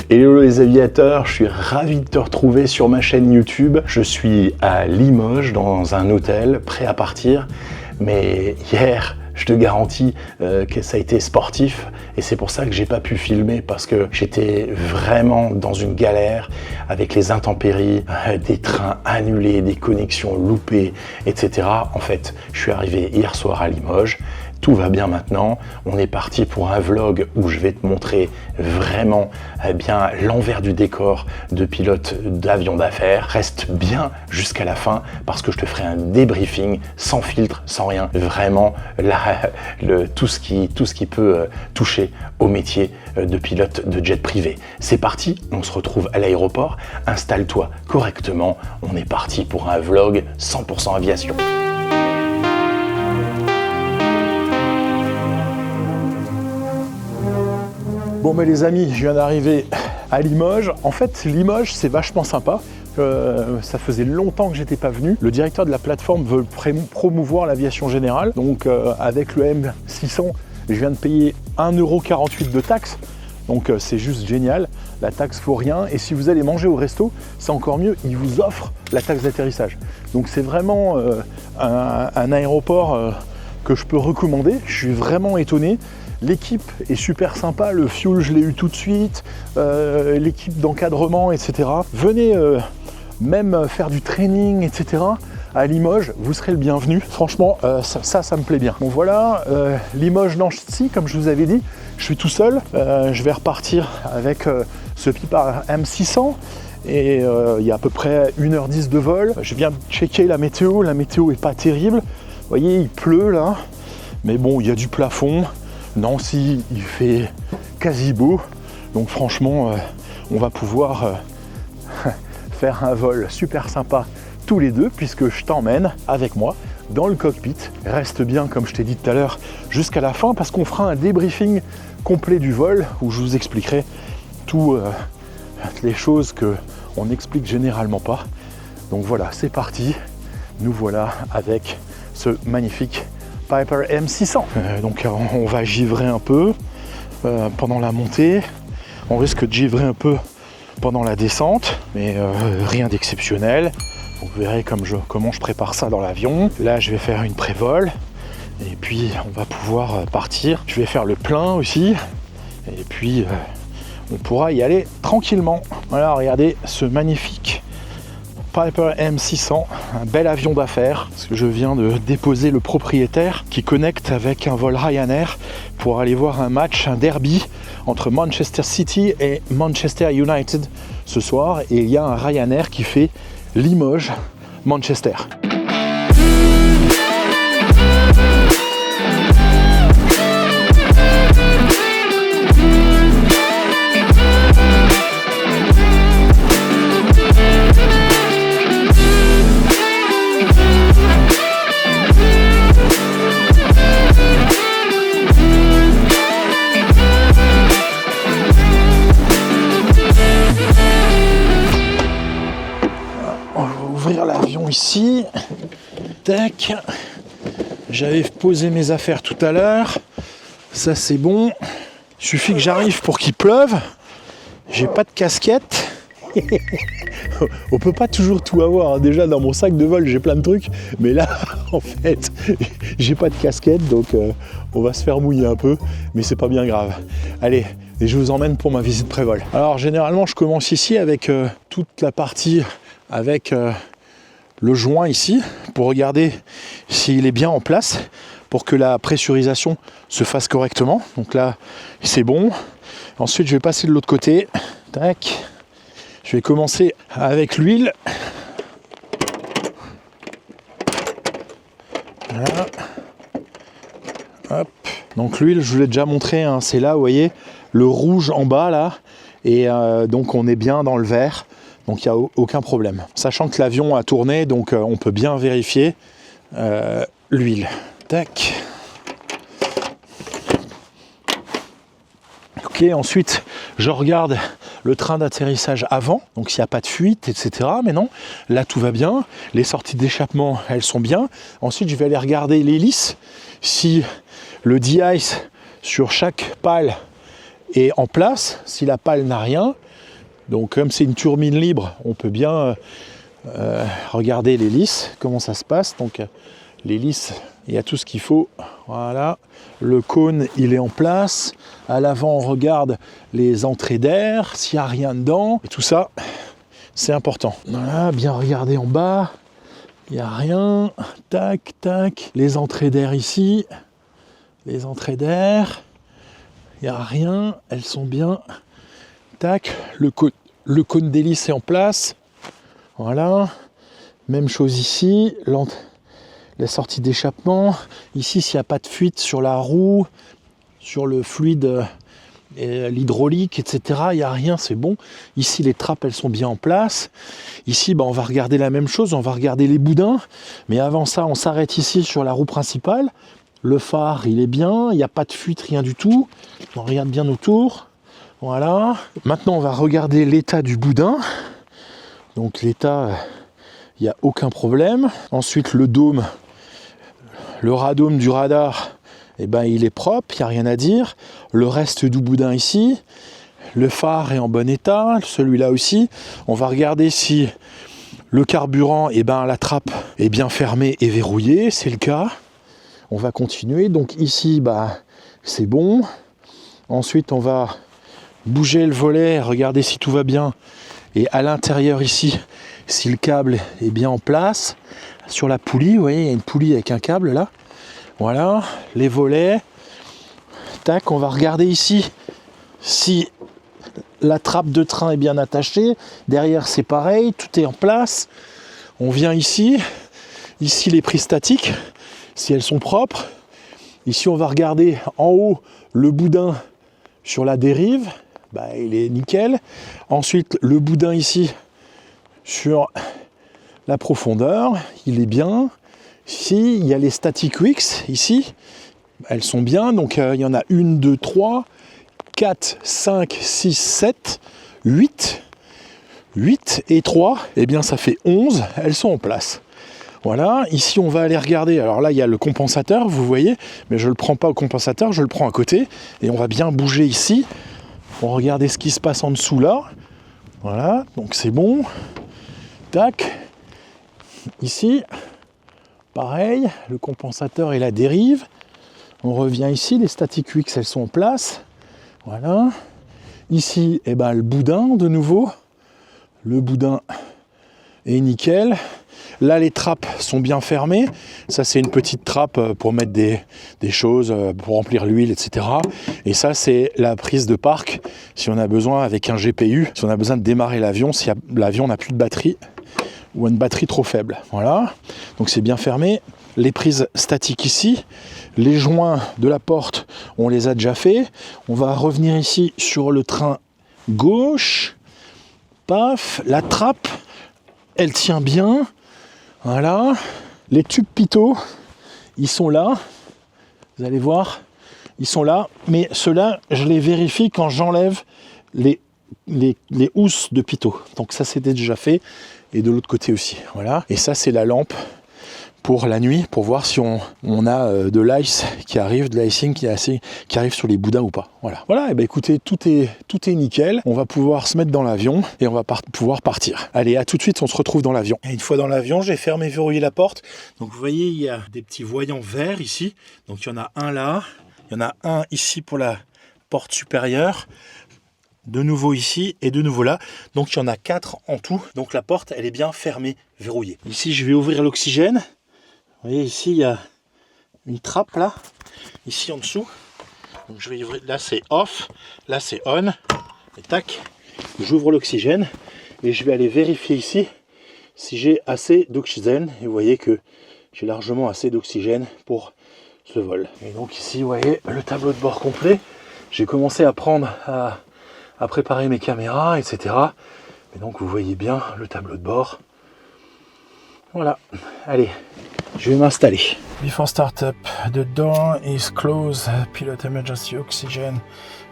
Hello les aviateurs, je suis ravi de te retrouver sur ma chaîne YouTube. Je suis à Limoges dans un hôtel, prêt à partir. Mais hier, je te garantis que ça a été sportif et c'est pour ça que j'ai pas pu filmer parce que j'étais vraiment dans une galère avec les intempéries, des trains annulés, des connexions loupées, etc. En fait, je suis arrivé hier soir à Limoges. Tout va bien maintenant, on est parti pour un vlog où je vais te montrer vraiment bien l'envers du décor de pilote d'avion d'affaires. Reste bien jusqu'à la fin parce que je te ferai un débriefing sans filtre, sans rien. Vraiment tout ce qui peut toucher au métier de pilote de jet privé. C'est parti, on se retrouve à l'aéroport, installe-toi correctement, on est parti pour un vlog 100% aviation. Bon mais les amis, je viens d'arriver à Limoges. En fait, Limoges, c'est vachement sympa. Ça faisait longtemps que j'étais pas venu. Le directeur de la plateforme veut promouvoir l'aviation générale. Donc avec le M600, je viens de payer 1,48 € de taxe. Donc c'est juste génial. La taxe vaut rien. Et si vous allez manger au resto, c'est encore mieux. Ils vous offrent la taxe d'atterrissage. Donc c'est vraiment un aéroport que je peux recommander. Je suis vraiment étonné. L'équipe est super sympa, le fuel je l'ai eu tout de suite, l'équipe d'encadrement, etc. Venez même faire du training, etc. à Limoges, vous serez le bienvenu. Franchement, ça me plaît bien. Bon voilà, Limoges-Nancy, comme je vous avais dit, je suis tout seul. Je vais repartir avec ce Pipa M600. Et il y a à peu près 1h10 de vol. Je viens de checker la météo est pas terrible. Vous voyez, il pleut là, mais bon, il y a du plafond. Nancy, il fait quasi beau, donc franchement, on va pouvoir faire un vol super sympa tous les deux, puisque je t'emmène avec moi dans le cockpit. Reste bien, comme je t'ai dit tout à l'heure, jusqu'à la fin, parce qu'on fera un débriefing complet du vol, où je vous expliquerai toutes les choses qu'on n'explique généralement pas. Donc voilà, c'est parti, nous voilà avec ce magnifique Piper M600. Donc on va givrer un peu pendant la montée, on risque de givrer un peu pendant la descente, mais rien d'exceptionnel. Vous verrez comment je prépare ça dans l'avion. Là je vais faire une pré-vol et puis on va pouvoir partir. Je vais faire le plein aussi et puis on pourra y aller tranquillement. Voilà, regardez ce magnifique Piper M600, un bel avion d'affaires, parce que je viens de déposer le propriétaire qui connecte avec un vol Ryanair pour aller voir un match, un derby entre Manchester City et Manchester United ce soir, et il y a un Ryanair qui fait Limoges-Manchester. L'avion ici, tac, j'avais posé mes affaires tout à l'heure, ça c'est bon, il suffit que j'arrive pour qu'il pleuve, j'ai pas de casquette, on peut pas toujours tout avoir, déjà dans mon sac de vol j'ai plein de trucs, mais là en fait j'ai pas de casquette, donc on va se faire mouiller un peu, mais c'est pas bien grave. Allez, et je vous emmène pour ma visite pré-vol. Alors généralement je commence ici avec toute la partie avec le joint ici pour regarder s'il est bien en place pour que la pressurisation se fasse correctement. Donc là c'est bon. Ensuite je vais passer de l'autre côté. Tac. Je vais commencer avec l'huile. Voilà. Hop. Donc l'huile, je vous l'ai déjà montré, hein, c'est là, vous voyez, le rouge en bas là, et donc on est bien dans le vert, donc il n'y a aucun problème. Sachant que l'avion a tourné, donc on peut bien vérifier l'huile. Tac. Ok, ensuite je regarde le train d'atterrissage avant, donc s'il n'y a pas de fuite, etc. Mais non, là tout va bien, les sorties d'échappement, elles sont bien. Ensuite je vais aller regarder l'hélice, si le de-ice sur chaque pale est en place, si la pale n'a rien. Donc comme c'est une turbine libre, on peut bien regarder l'hélice, comment ça se passe. Donc l'hélice, il y a tout ce qu'il faut. Voilà, le cône il est en place. À l'avant on regarde les entrées d'air, s'il n'y a rien dedans. Et tout ça, c'est important. Voilà, bien regarder en bas. Il n'y a rien. Tac, tac. Les entrées d'air ici. Les entrées d'air. Il n'y a rien. Elles sont bien. Tac. Le cône d'hélice est en place. Voilà. Même chose ici. La sortie d'échappement. Ici, s'il n'y a pas de fuite sur la roue, sur le fluide, l'hydraulique, etc., il n'y a rien, c'est bon. Ici, les trappes, elles sont bien en place. Ici, on va regarder la même chose, on va regarder les boudins. Mais avant ça, on s'arrête ici sur la roue principale. Le phare, il est bien, il n'y a pas de fuite, rien du tout. On regarde bien autour. Voilà. Maintenant, on va regarder l'état du boudin. Donc l'état, il n'y a aucun problème. Ensuite, le dôme, le radome du radar, il est propre, il n'y a rien à dire. Le reste du boudin ici, le phare est en bon état, celui-là aussi. On va regarder si le carburant, la trappe est bien fermée et verrouillée, c'est le cas. On va continuer. Donc ici, c'est bon. Ensuite, on va bouger le volet, regarder si tout va bien. Et à l'intérieur ici, si le câble est bien en place. Sur la poulie, vous voyez, il y a une poulie avec un câble là. Voilà, les volets. Tac, on va regarder ici si la trappe de train est bien attachée. Derrière, c'est pareil, tout est en place. On vient ici. Ici, les prises statiques, si elles sont propres. Ici, on va regarder en haut le boudin sur la dérive. Il est nickel. Ensuite, le boudin ici sur la profondeur, il est bien. Ici, il y a les static wicks, ici, elles sont bien. Donc, il y en a 1, 2, 3, 4, 5, 6, 7, 8. 8 et 3, ça fait 11. Elles sont en place. Voilà, ici, on va aller regarder. Alors là, il y a le compensateur, vous voyez, mais je ne le prends pas au compensateur, je le prends à côté. Et on va bien bouger ici. On va regarder ce qui se passe en dessous là. Voilà, donc c'est bon. Tac. Ici, pareil, le compensateur et la dérive. On revient ici, les static wicks, elles sont en place. Voilà. Ici, le boudin de nouveau. Le boudin est nickel. Là, les trappes sont bien fermées. Ça, c'est une petite trappe pour mettre des choses, pour remplir l'huile, etc. Et ça, c'est la prise de parc, si on a besoin, avec un GPU, si on a besoin de démarrer l'avion, si l'avion n'a plus de batterie ou une batterie trop faible. Voilà. Donc, c'est bien fermé. Les prises statiques ici. Les joints de la porte, on les a déjà fait. On va revenir ici sur le train gauche. Paf. La trappe, elle tient bien. Voilà, les tubes pitot, ils sont là, vous allez voir, ils sont là, mais ceux-là, je les vérifie quand j'enlève les housses de pitot. Donc ça, c'était déjà fait, et de l'autre côté aussi, voilà. Et ça, c'est la lampe pour la nuit, pour voir si on a de l'ice qui arrive, de l'icing qui arrive sur les boudins ou pas. Voilà, et écoutez, tout est nickel. On va pouvoir se mettre dans l'avion et on va pouvoir partir. Allez, à tout de suite, on se retrouve dans l'avion. Et une fois dans l'avion, j'ai fermé et verrouillé la porte. Donc vous voyez, il y a des petits voyants verts ici. Donc il y en a un là, il y en a un ici pour la porte supérieure. De nouveau ici et de nouveau là. Donc il y en a 4 en tout. Donc la porte, elle est bien fermée, verrouillée. Ici, je vais ouvrir l'oxygène. Vous voyez, ici, il y a une trappe, là. Ici, en dessous. Donc, je vais ouvrir. Là, c'est off. Là, c'est on. Et tac. J'ouvre l'oxygène. Et je vais aller vérifier ici si j'ai assez d'oxygène. Et vous voyez que j'ai largement assez d'oxygène pour ce vol. Et donc ici, vous voyez, le tableau de bord complet. J'ai commencé à préparer mes caméras, etc. Et donc vous voyez bien le tableau de bord. Voilà, allez, je vais m'installer. Before startup, the door is closed, pilot emergency oxygen.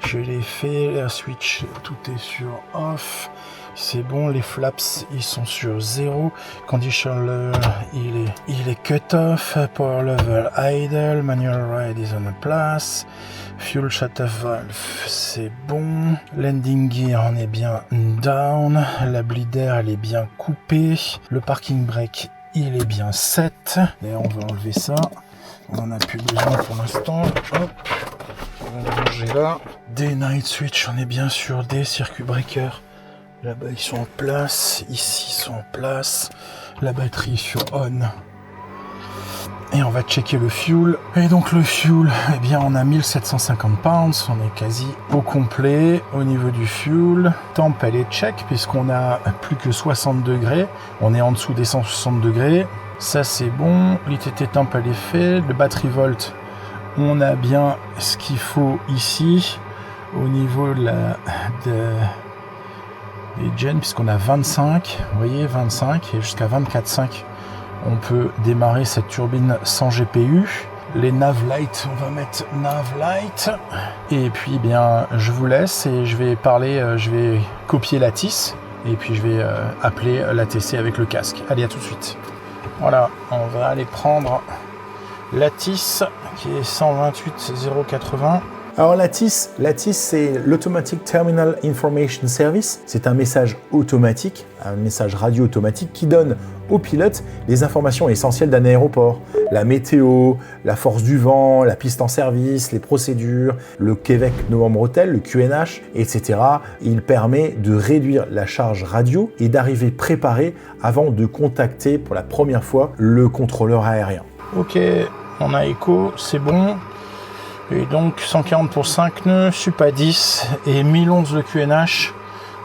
Je l'ai fait, la switch, tout est sur off. C'est bon, les flaps ils sont sur 0. Condition level, il est cut off. Power level idle. Manual ride is on place. Fuel shut-off valve, c'est bon. Landing gear, on est bien down. La bleeder, elle est bien coupée. Le parking brake, il est bien set. D'ailleurs, on va enlever ça. On en a plus besoin pour l'instant. Hop. On va le ranger là. Day night switch, on est bien sur des circuit breakers. Là-bas, ils sont en place. Ici, ils sont en place. La batterie sur on. Et on va checker le fuel. Et donc le fuel, eh bien on a 1750 pounds, on est quasi au complet au niveau du fuel. Temp elle est check puisqu'on a plus que 60 degrés. On est en dessous des 160 degrés. Ça c'est bon. L'ITT temp elle est fait. Le battery volt, on a bien ce qu'il faut ici. Au niveau de des gens, puisqu'on a 25, vous voyez 25 et jusqu'à 24,5. On peut démarrer cette turbine sans GPU. Les nav light, on va mettre nav light. Et puis bien, je vous laisse et je vais copier la TIS et puis je vais appeler l'ATC avec le casque. Allez, à tout de suite. Voilà, on va aller prendre la TIS qui est 128.080. Alors la TIS, c'est l'Automatic Terminal Information Service. C'est un message automatique, un message radio automatique qui donne au pilote les informations essentielles d'un aéroport. La météo, la force du vent, la piste en service, les procédures, le Québec Novembre Hotel, le QNH, etc. Il permet de réduire la charge radio et d'arriver préparé avant de contacter pour la première fois le contrôleur aérien. Ok, on a écho, c'est bon. Et donc 140 pour 5 nœuds, sup à 10 et 1011 le QNH.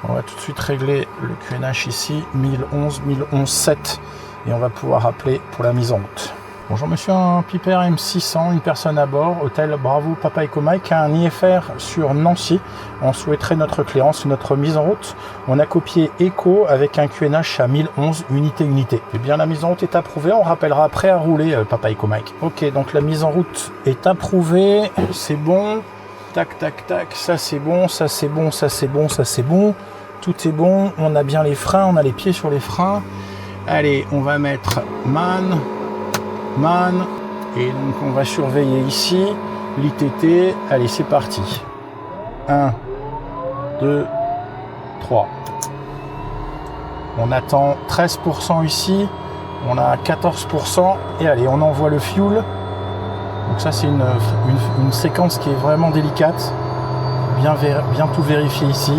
On va tout de suite régler le QNH ici, 1011.7 et on va pouvoir appeler pour la mise en route. Bonjour monsieur, un Piper M600, une personne à bord, hôtel Bravo Papa Echo Mike, un IFR sur Nancy. On souhaiterait notre clairance, notre mise en route. On a copié Echo avec un QNH à 1011 unité. Eh bien la mise en route est approuvée, on rappellera après à rouler Papa Echo Mike. Ok, donc la mise en route est approuvée, c'est bon. Tac, tac, tac, ça c'est bon, ça c'est bon, ça c'est bon, ça c'est bon. Tout est bon, on a bien les freins, on a les pieds sur les freins. Allez, on va mettre man, et donc on va surveiller ici l'ITT. Allez, c'est parti. 1, 2, 3. On attend 13% ici, on a 14%, et allez, on envoie le fuel. Donc ça c'est une séquence qui est vraiment délicate. Bien tout vérifier ici.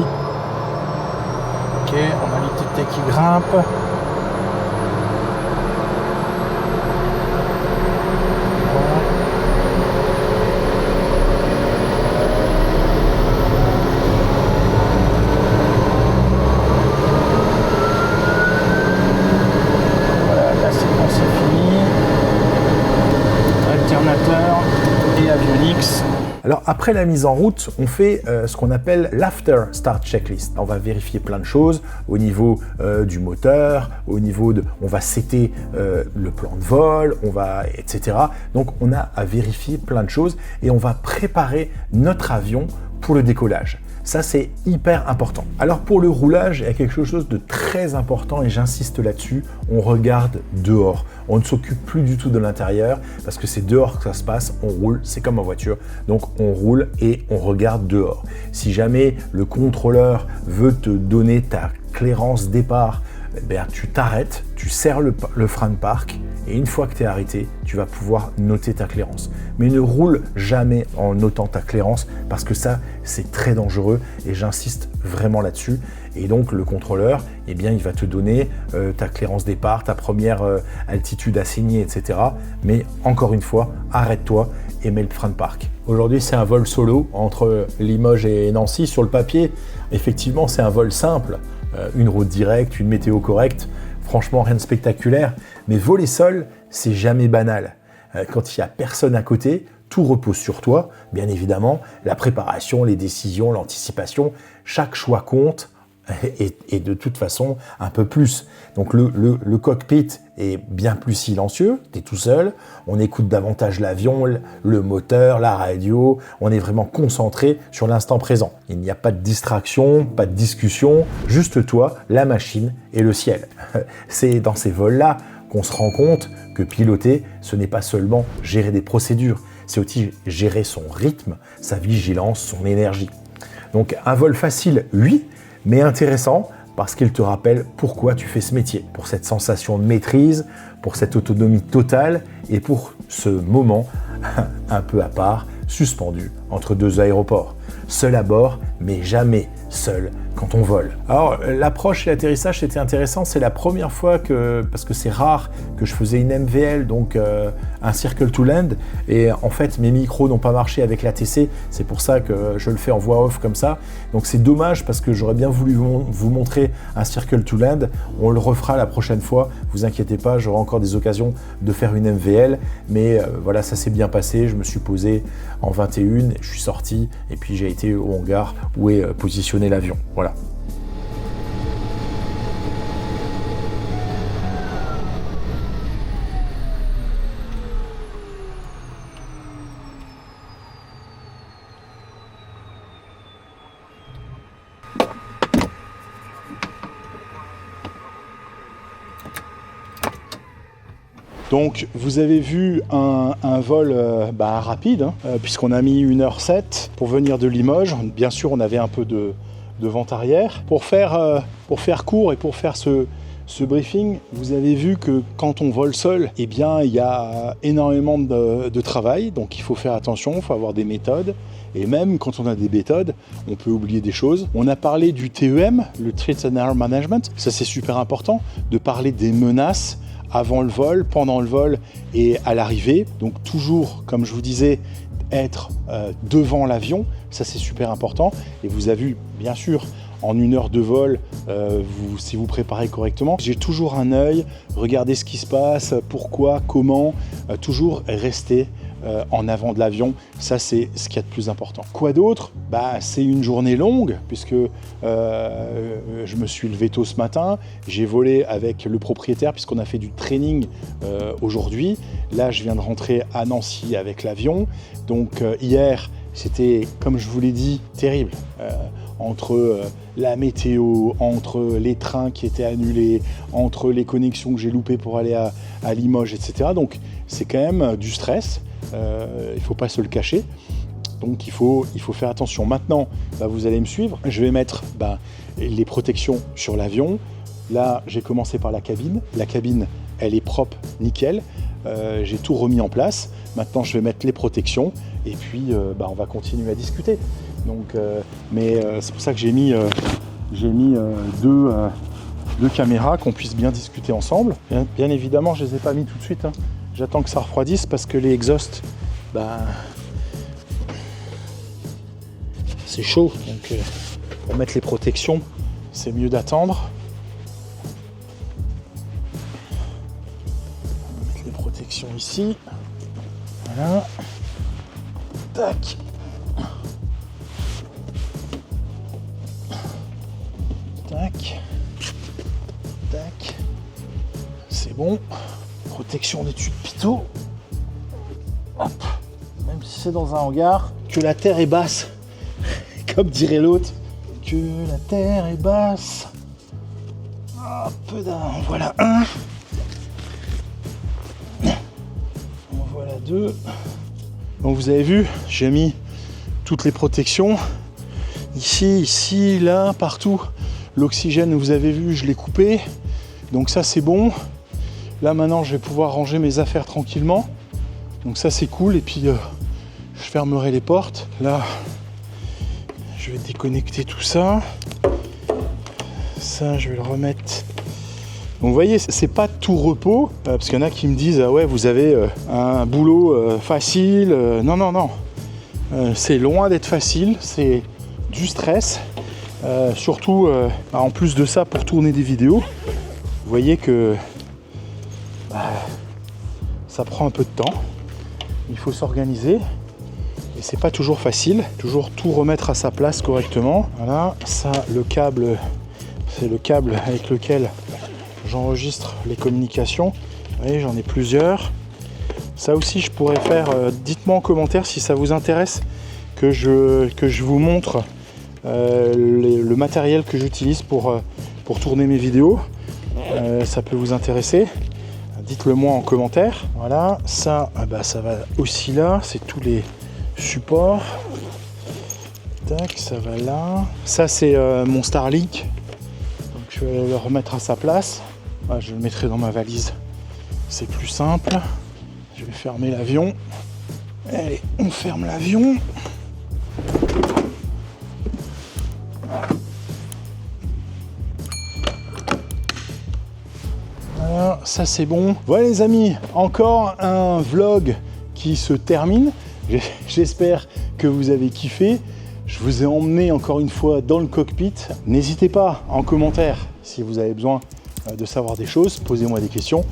Ok, on a l'ITT qui grimpe. Alors après la mise en route, on fait ce qu'on appelle l'after start checklist. On va vérifier plein de choses au niveau du moteur, on va setter le plan de vol, etc. Donc on a à vérifier plein de choses et on va préparer notre avion pour le décollage. Ça, c'est hyper important. Alors pour le roulage, il y a quelque chose de très important et j'insiste là-dessus, on regarde dehors. On ne s'occupe plus du tout de l'intérieur parce que c'est dehors que ça se passe, on roule, c'est comme en voiture. Donc on roule et on regarde dehors. Si jamais le contrôleur veut te donner ta clairance départ, tu t'arrêtes, tu serres le frein de parc et une fois que tu es arrêté, tu vas pouvoir noter ta clairance. Mais ne roule jamais en notant ta clairance parce que ça, c'est très dangereux et j'insiste vraiment là-dessus. Et donc le contrôleur, il va te donner ta clairance départ, ta première altitude assignée, etc. Mais encore une fois, arrête-toi et mets le frein de parc. Aujourd'hui, c'est un vol solo entre Limoges et Nancy. Sur le papier, effectivement, c'est un vol simple. Une route directe, une météo correcte, franchement rien de spectaculaire, mais voler seul, c'est jamais banal. quand il n'y a personne à côté, tout repose sur toi, bien évidemment, la préparation, les décisions, l'anticipation, chaque choix compte et de toute façon un peu plus. Donc le cockpit est bien plus silencieux, tu es tout seul, on écoute davantage l'avion, le moteur, la radio, on est vraiment concentré sur l'instant présent. Il n'y a pas de distraction, pas de discussion, juste toi, la machine et le ciel. C'est dans ces vols-là qu'on se rend compte que piloter, ce n'est pas seulement gérer des procédures, c'est aussi gérer son rythme, sa vigilance, son énergie. Donc un vol facile, oui, mais intéressant parce qu'il te rappelle pourquoi tu fais ce métier, pour cette sensation de maîtrise, pour cette autonomie totale et pour ce moment un peu à part, suspendu entre deux aéroports. Seul à bord, mais jamais seul quand on vole. Alors l'approche et l'atterrissage c'était intéressant, c'est la première fois parce que c'est rare que je faisais une MVL, donc un Circle to Land, et en fait mes micros n'ont pas marché avec l'ATC, c'est pour ça que je le fais en voix off comme ça, donc c'est dommage parce que j'aurais bien voulu vous montrer un Circle to Land, on le refera la prochaine fois, vous inquiétez pas, j'aurai encore des occasions de faire une MVL, mais voilà, ça s'est bien passé, je me suis posé en 21, je suis sorti et puis j'ai été au hangar où est positionné l'avion, voilà. Donc vous avez vu un vol rapide, puisqu'on a mis 1h07 pour venir de Limoges. Bien sûr, on avait un peu de vent arrière. Pour faire court et pour faire ce briefing, vous avez vu que quand on vole seul, eh bien, il y a énormément de travail. Donc il faut faire attention, il faut avoir des méthodes. Et même quand on a des méthodes, on peut oublier des choses. On a parlé du TEM, le Threat and Error Management. Ça, c'est super important, de parler des menaces avant le vol, pendant le vol et à l'arrivée. Donc toujours, comme je vous disais, être devant l'avion, ça c'est super important. Et vous avez vu, bien sûr, en 1 heure de vol, si vous préparez correctement, j'ai toujours un œil, regardez ce qui se passe, pourquoi, comment, toujours rester en avant de l'avion, ça c'est ce qu'il y a de plus important. Quoi d'autre? C'est une journée longue puisque je me suis levé tôt ce matin, j'ai volé avec le propriétaire puisqu'on a fait du training aujourd'hui. Là je viens de rentrer à Nancy avec l'avion, donc hier c'était, comme je vous l'ai dit, terrible. Entre la météo, entre les trains qui étaient annulés, entre les connexions que j'ai loupées pour aller à Limoges, etc. Donc c'est quand même du stress. Il ne faut pas se le cacher, donc il faut faire attention. Maintenant, vous allez me suivre, je vais mettre les protections sur l'avion. Là, j'ai commencé par la cabine. La cabine, elle est propre, nickel. J'ai tout remis en place. Maintenant, je vais mettre les protections et puis on va continuer à discuter. Donc, c'est pour ça que j'ai mis deux caméras, qu'on puisse bien discuter ensemble. Bien évidemment, je ne les ai pas mis tout de suite, hein. J'attends que ça refroidisse parce que les exhausts, c'est chaud. Donc pour mettre les protections, c'est mieux d'attendre. On va mettre les protections ici. Voilà. Tac. Tac. Tac. C'est bon. Protection des tubes pitot. Hop. Même si c'est dans un hangar, que la terre est basse, comme dirait l'autre, que la terre est basse. Hop, en voilà un. En voilà deux. Donc vous avez vu, j'ai mis toutes les protections. Ici, là, partout. L'oxygène, vous avez vu, je l'ai coupé. Donc ça, c'est bon. Là maintenant je vais pouvoir ranger mes affaires tranquillement, donc ça c'est cool. Et puis je fermerai les portes. Là je vais déconnecter tout ça, je vais le remettre. Donc vous voyez, c'est pas tout repos, parce qu'il y en a qui me disent ah ouais vous avez un boulot facile. Non, c'est loin d'être facile, c'est du stress, surtout en plus de ça pour tourner des vidéos. Vous voyez que ça prend un peu de temps. il faut s'organiser. Et c'est pas toujours facile, toujours tout remettre à sa place correctement. Voilà, ça, le câble, c'est le câble avec lequel j'enregistre les communications. Vous voyez, j'en ai plusieurs. Ça aussi, je pourrais faire, dites-moi en commentaire si ça vous intéresse que je vous montre le matériel que j'utilise pour tourner mes vidéos. Ça peut vous intéresser. Dites-le moi en commentaire. Voilà, ça, ça va aussi là, c'est tous les supports. Tac, ça va là. Ça, c'est mon Starlink. Donc, je vais le remettre à sa place. Je le mettrai dans ma valise. C'est plus simple. Je vais fermer l'avion. Allez, on ferme l'avion. Voilà, ça c'est bon. Voilà les amis, encore un vlog qui se termine. J'espère que vous avez kiffé. Je vous ai emmené encore une fois dans le cockpit. N'hésitez pas en commentaire si vous avez besoin de savoir des choses, posez-moi des questions.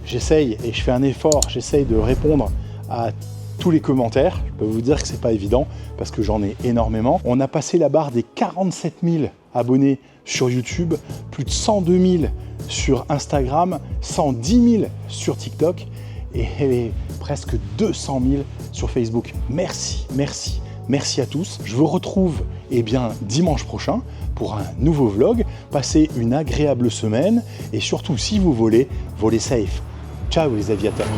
J'essaye et je fais un effort, j'essaye de répondre à tous les commentaires. Je peux vous dire que c'est pas évident parce que j'en ai énormément. On a passé la barre des 47 000 abonnés sur YouTube, plus de 102 000 sur Instagram, 110 000 sur TikTok et presque 200 000 sur Facebook. Merci, merci, merci à tous. Je vous retrouve dimanche prochain pour un nouveau vlog. Passez une agréable semaine et surtout si vous volez, volez safe. Ciao les aviateurs.